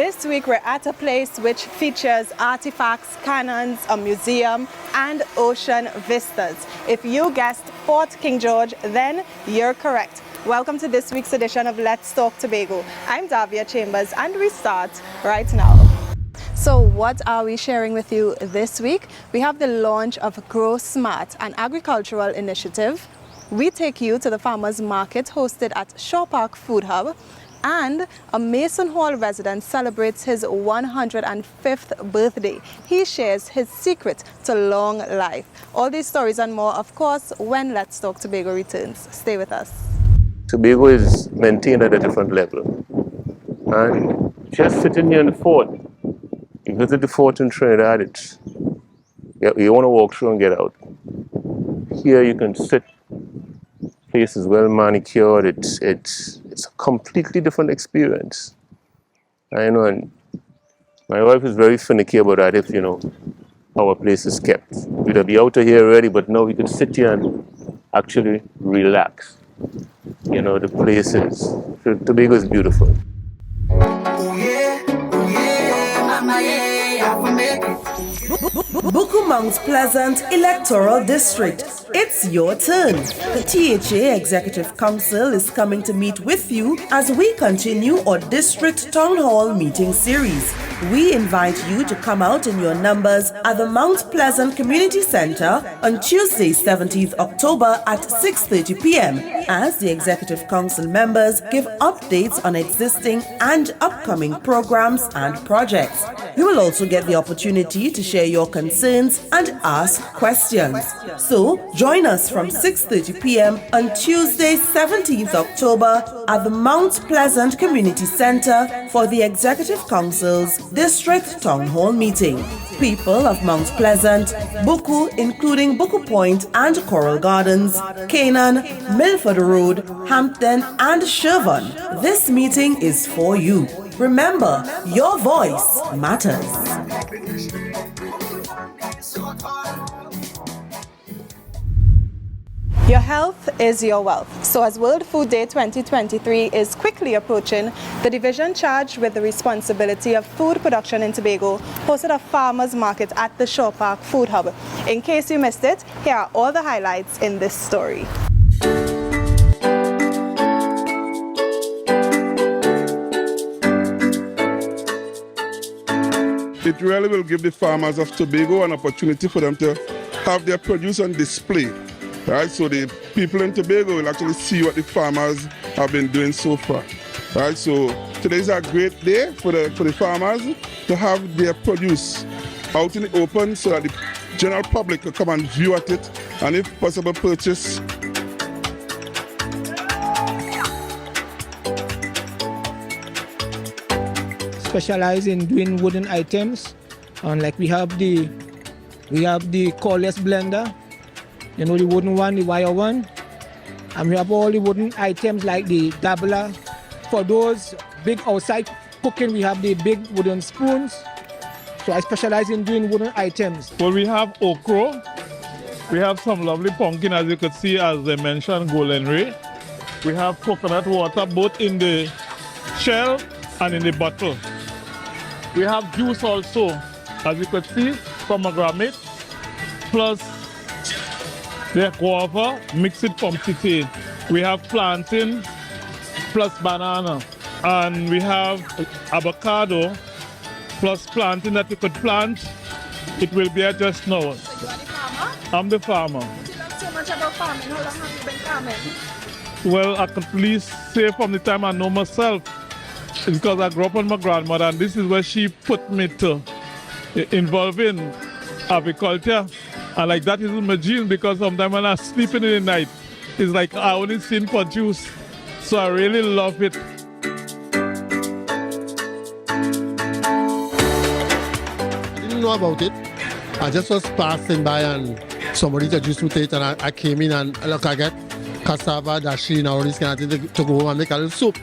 This week we're at a place which features artifacts, cannons, a museum, and ocean vistas. If you guessed Fort King George, then you're correct. Welcome to this week's edition of Let's Talk Tobago. I'm Davia Chambers, and we start right now. So what are we sharing with you this week? We have the launch of Grow Smart, an agricultural initiative. We take you to the farmers market hosted at Shaw Park Food Hub, and a Mason Hall resident celebrates his 105th birthday. He shares his secret to long life. All these stories and more, of course, when Let's Talk Tobago returns. Stay with us. Tobago is maintained at a different level. And just sitting here in the fort, you visit the fort in Trinidad, you want to walk through and get out. Here you can sit, place is well manicured, it's a completely different experience. I know, and my wife is very finicky about that if, our place is kept. We'd be out of here already, but now we could sit here and actually relax. The place is, Tobago is beautiful. Buku Mount Pleasant Electoral District. It's your turn. The THA Executive Council is coming to meet with you as we continue our District Town Hall meeting series. We invite you to come out in your numbers at the Mount Pleasant Community Center on Tuesday, 17th October at 6:30 p.m. as the Executive Council members give updates on existing and upcoming programs and projects. You will also get the opportunity to share your concerns and ask questions. So, join us from 6:30 p.m. on Tuesday, 17th October at the Mount Pleasant Community Center for the Executive Council's District Town Hall meeting. People of Mount Pleasant, Buku, including Buku Point and Coral Gardens, Canaan, Milford Road, Hampton, and Sherburne, this meeting is for you. Remember, your voice matters. Your health is your wealth. So as World Food Day 2023 is quickly approaching, the division charged with the responsibility of food production in Tobago hosted a farmers market at the Shaw Park Food Hub. In case you missed it, here are all the highlights in this story. It really will give the farmers of Tobago an opportunity for them to have their produce on display. Right, so the people in Tobago will actually see what the farmers have been doing so far. Right, so today is a great day for the farmers to have their produce out in the open so that the general public can come and view at it and if possible purchase. Specialize in doing wooden items, and like we have the cordless blender. The wooden one, the wire one. And we have all the wooden items like the dabbler. For those big outside cooking, we have the big wooden spoons. So I specialize in doing wooden items. Well, we have okra. We have some lovely pumpkin, as you could see, as they mentioned, golden ray. We have coconut water, both in the shell and in the bottle. We have juice also, as you could see, pomegranate, plus the guava mixed with pumpkin. We have plantain plus banana. And we have avocado plus plantain that you could plant. It will be here just now. You are the farmer? I'm the farmer. You learn so much about farming. How long have you been farming? Well, I could at least say from the time I know myself. It's because I grew up with my grandmother, and this is where she put me to involve in agriculture. And like that is in my genes, because sometimes when I'm sleeping in the night, it's like I only seen for juice. So I really love it. I didn't know about it. I just was passing by and somebody introduced me to it, and I came in and look, I get cassava, dashi, and all this kind of thing to go home and make a little soup.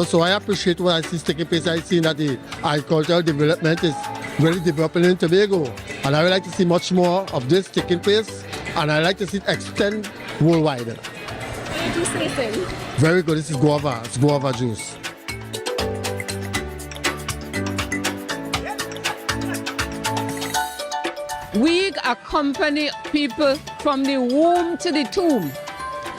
So I appreciate what I see taking place. I see that the agricultural development is really developing in Tobago. And I would like to see much more of this taking place, and I like to see it extend worldwide. What juice tasting? Very good. This is guava. It's guava juice. We accompany people from the womb to the tomb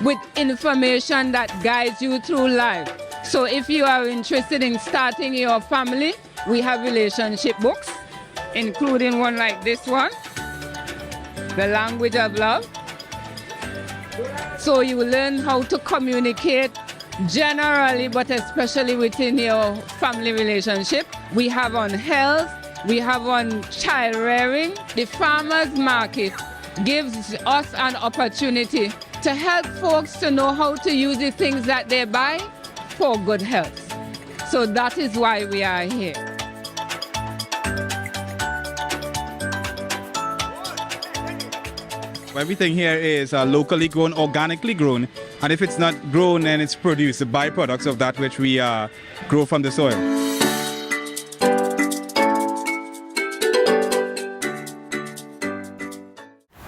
with information that guides you through life. So if you are interested in starting your family, we have relationship books, including one like this one, The Language of Love. So you will learn how to communicate generally, but especially within your family relationship. We have on health, we have on child rearing. The farmers market gives us an opportunity to help folks to know how to use the things that they buy for good health. So that is why we are here. Everything here is locally grown, organically grown, and if it's not grown, then it's produced, the byproducts of that which we grow from the soil.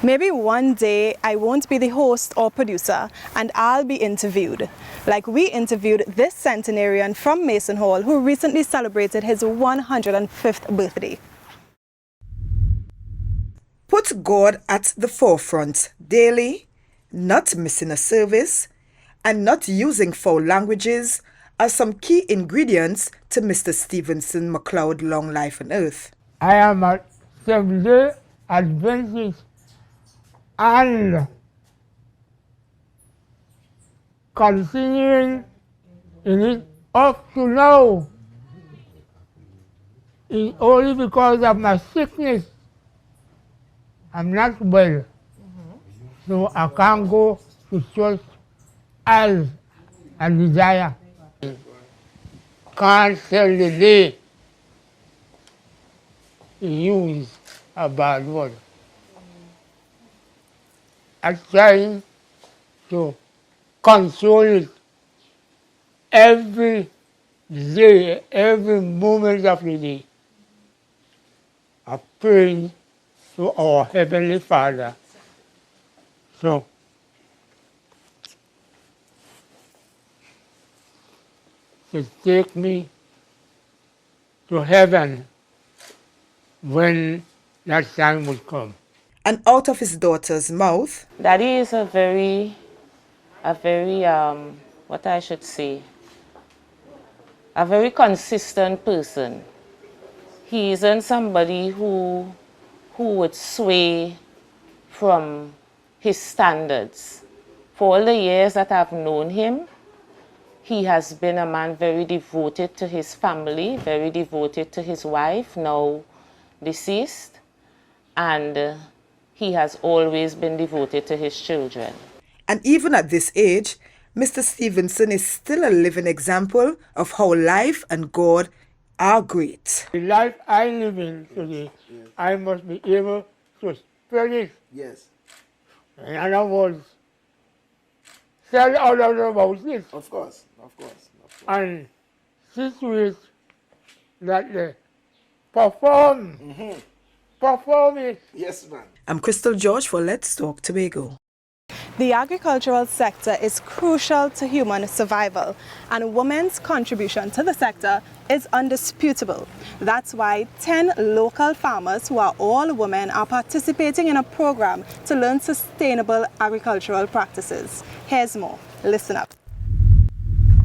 Maybe one day I won't be the host or producer and I'll be interviewed. Like we interviewed this centenarian from Mason Hall who recently celebrated his 105th birthday. Put God at the forefront daily, not missing a service, and not using foul languages are some key ingredients to Mr. Stevenson McLeod long life on earth. I am a Seventh-day Adventist and continuing in it up to now. It's only because of my sickness. I'm not well, so I can't go to church as I desire. Can't tell the day to use a bad word. I'm trying to control it every day, every moment of the day. I pray to our Heavenly Father. So, to take me to heaven when that time will come. And out of his daughter's mouth, Daddy is a very, what I should say, a very consistent person. He isn't somebody who would sway from his standards. For all the years that I've known him, he has been a man very devoted to his family, very devoted to his wife, now deceased, and he has always been devoted to his children. And even at this age, Mr. Stevenson is still a living example of how life and God are great. The life I live in today, I must be able to spread it. Yes. In other words, tell others about it. Of course, of course. And see to it that they perform. Perform it. Yes, ma'am. I'm Crystal George for Let's Talk Tobago. The agricultural sector is crucial to human survival, and women's contribution to the sector is undisputable. That's why 10 local farmers who are all women are participating in a program to learn sustainable agricultural practices. Here's more. Listen up.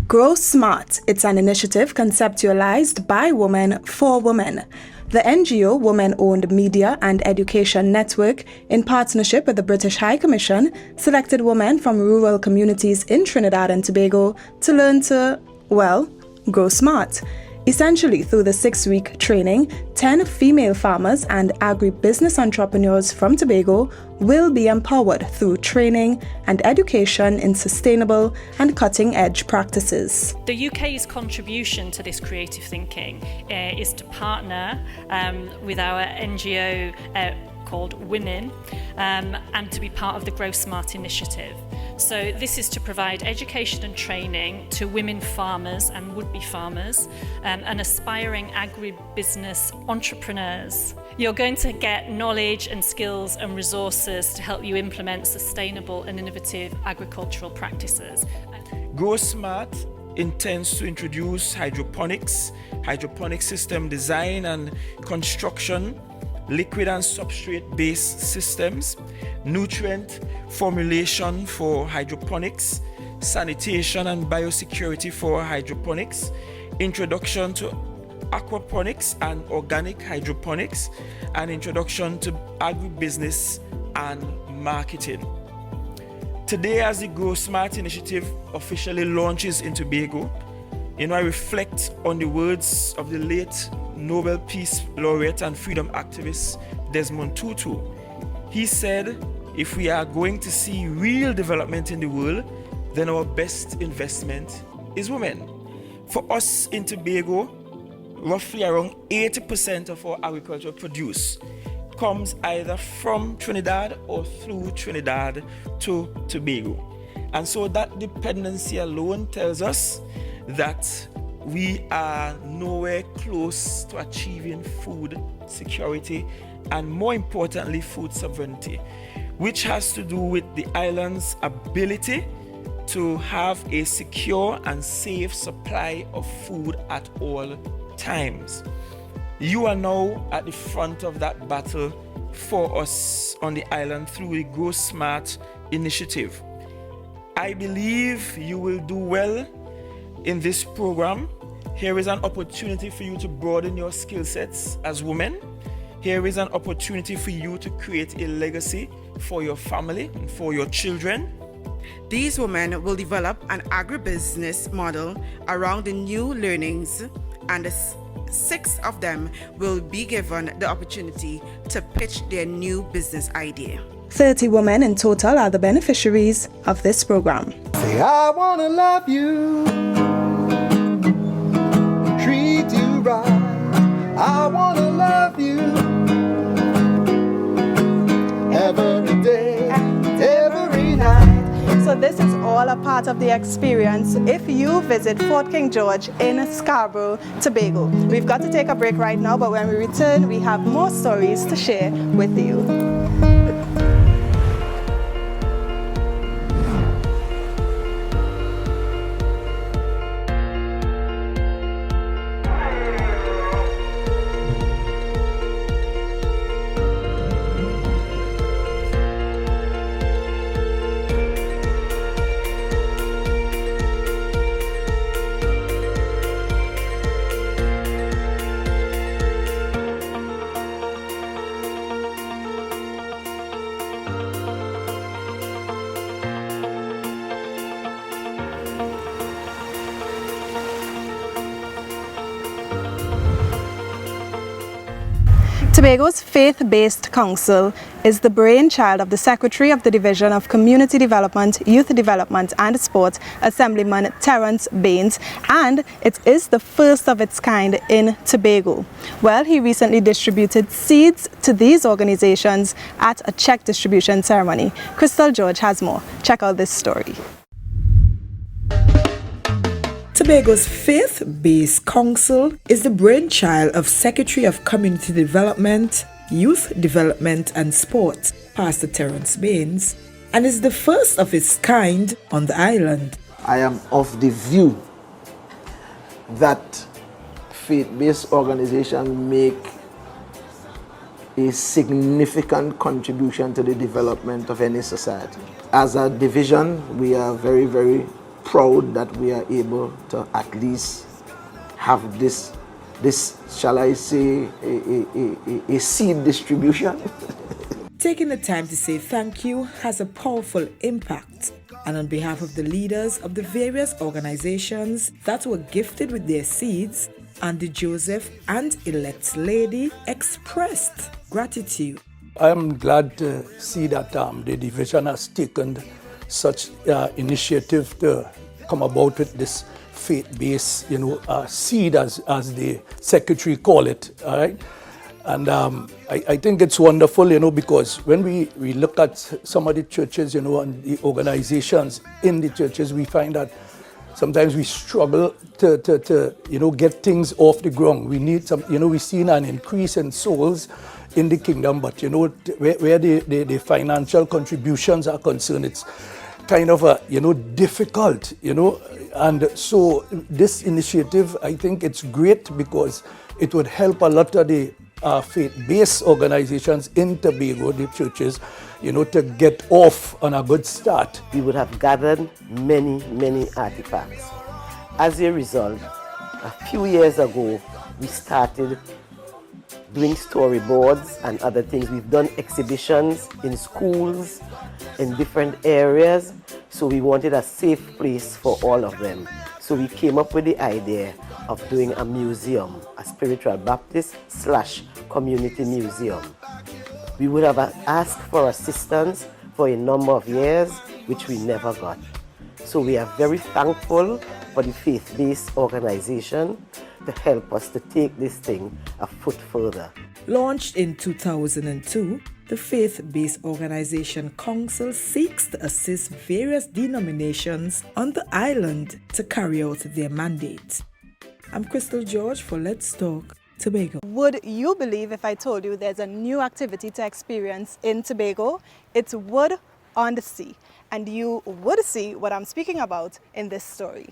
Grow Smart. It's an initiative conceptualized by women for women. The NGO Women-Owned Media and Education Network, in partnership with the British High Commission, selected women from rural communities in Trinidad and Tobago to learn to, well, grow smart. Essentially, through the 6-week training, 10 female farmers and agri-business entrepreneurs from Tobago will be empowered through training and education in sustainable and cutting-edge practices. The UK's contribution to this creative thinking is to partner with our NGO called Women and to be part of the Grow Smart initiative. So this is to provide education and training to women farmers and would-be farmers and aspiring agribusiness entrepreneurs. You're going to get knowledge and skills and resources to help you implement sustainable and innovative agricultural practices. Grow Smart intends to introduce hydroponics, hydroponic system design and construction, liquid and substrate-based systems, nutrient formulation for hydroponics, sanitation and biosecurity for hydroponics, introduction to aquaponics and organic hydroponics, and introduction to agribusiness and marketing. Today, as the Grow Smart initiative officially launches in Tobago, I reflect on the words of the late Nobel Peace Laureate and freedom activist Desmond Tutu. He said, if we are going to see real development in the world, then our best investment is women. For us in Tobago, roughly around 80% of our agricultural produce comes either from Trinidad or through Trinidad to Tobago. And so that dependency alone tells us that we are nowhere close to achieving food security and, more importantly, food sovereignty, which has to do with the island's ability to have a secure and safe supply of food at all times. You are now at the front of that battle for us on the island through the Grow Smart initiative. I believe you will do well in this program. Here is an opportunity for you to broaden your skill sets as women. Here is an opportunity for you to create a legacy for your family and for your children. These women will develop an agribusiness model around the new learnings, and 6 of them will be given the opportunity to pitch their new business idea. 30 women in total are the beneficiaries of this program. Say, I wanna love you, treat you right. I wanna love you every day, every night. So this is all a part of the experience if you visit Fort King George in Scarborough, Tobago. We've got to take a break right now, but when we return, we have more stories to share with you. Tobago's faith-based council is the brainchild of the Secretary of the Division of Community Development, Youth Development and Sport, Assemblyman Terence Baines, and it is the first of its kind in Tobago. Well, he recently distributed seeds to these organizations at a check distribution ceremony. Crystal George has more. Check out this story. Tobago's faith-based council is the brainchild of Secretary of Community Development, Youth Development and Sport, Pastor Terence Baines, and is the first of its kind on the island. I am of the view that faith-based organizations make a significant contribution to the development of any society. As a division, we are very, very proud that we are able to at least have this shall I say, a seed distribution. Taking the time to say thank you has a powerful impact, and on behalf of the leaders of the various organizations that were gifted with their seeds, Andy Joseph and Elect Lady expressed gratitude. I am glad to see that the division has taken such initiative to come about with this faith-based, seed, as the secretary call it. All right, and I think it's wonderful, because when we look at some of the churches, and the organizations in the churches, we find that sometimes we struggle to get things off the ground. We need some, we've seen an increase in souls in the kingdom, but where the financial contributions are concerned, it's kind of difficult, and so this initiative, I think it's great because it would help a lot of the faith-based organizations in Tobago, the churches, to get off on a good start. We would have gathered many artifacts. As a result, a few years ago, we started doing storyboards and other things. We've done exhibitions in schools, in different areas, so we wanted a safe place for all of them. So we came up with the idea of doing a museum, a spiritual Baptist / community museum. We would have asked for assistance for a number of years, which we never got. So we are very thankful for the faith-based organization to help us to take this thing a foot further. Launched in 2002, the faith-based organization Council seeks to assist various denominations on the island to carry out their mandate. I'm Crystal George for Let's Talk Tobago. Would you believe if I told you there's a new activity to experience in Tobago? It's Wood on the Sea, and you would see what I'm speaking about in this story.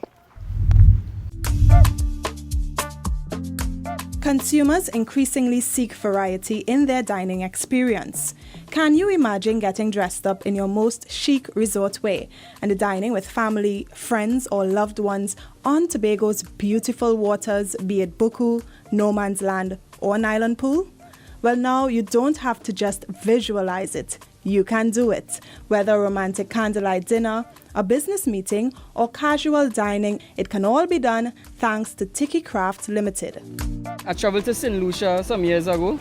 Consumers increasingly seek variety in their dining experience. Can you imagine getting dressed up in your most chic resort way and dining with family, friends or loved ones on Tobago's beautiful waters, be it Buku, No Man's Land or an island pool? Well, now you don't have to just visualize it. You can do it. Whether a romantic candlelight dinner, a business meeting, or casual dining, it can all be done thanks to Tiki Craft Limited. I traveled to St. Lucia some years ago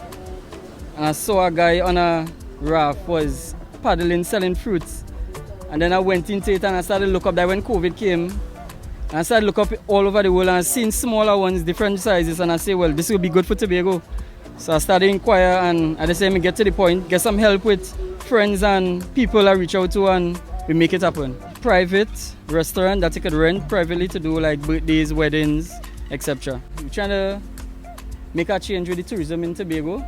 and I saw a guy on a raft was paddling, selling fruits. And then I went into it and I started to look up there when COVID came. And I started to look up all over the world and I seen smaller ones, different sizes, and I say, well, this will be good for Tobago. So I started to inquire and at the same time get to the point, get some help with friends and people I reach out to and we make it happen. Private restaurant that you could rent privately to do like birthdays, weddings, etc. We're trying to make a change with the tourism in Tobago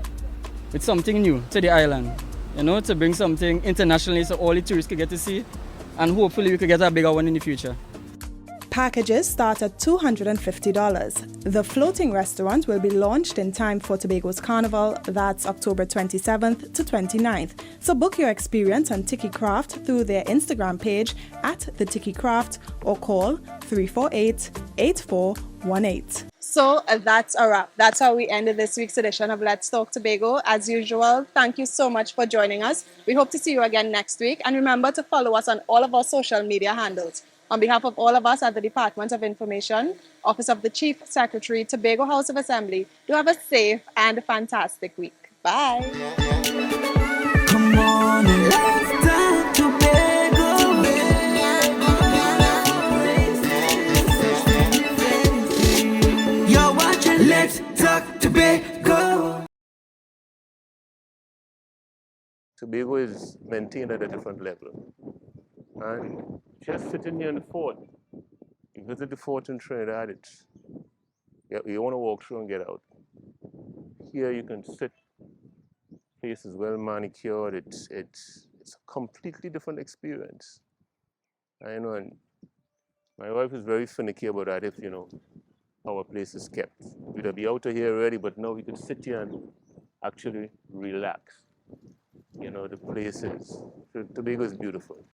with something new to the island, to bring something internationally so all the tourists could get to see and hopefully we could get a bigger one in the future. Packages start at $250. The floating restaurant will be launched in time for Tobago's Carnival, that's October 27th to 29th. So book your experience on Tiki Craft through their Instagram page at The Tiki Craft or call 348-8418. So that's a wrap. That's how we ended this week's edition of Let's Talk Tobago. As usual, thank you so much for joining us. We hope to see you again next week. And remember to follow us on all of our social media handles. On behalf of all of us at the Department of Information, Office of the Chief Secretary, Tobago House of Assembly, do have a safe and fantastic week. Bye. Come on, let's talk Tobago. You're watching Let's Talk Tobago. Tobago is maintained at a different level. And just sitting here in the fort, you visit the fort in Trinidad, you want to walk through and get out. Here you can sit, place is well manicured, it's a completely different experience. I know, and my wife is very finicky about that if, our place is kept. We'd be out of here already, but now we can sit here and actually relax. The place is, Tobago is beautiful.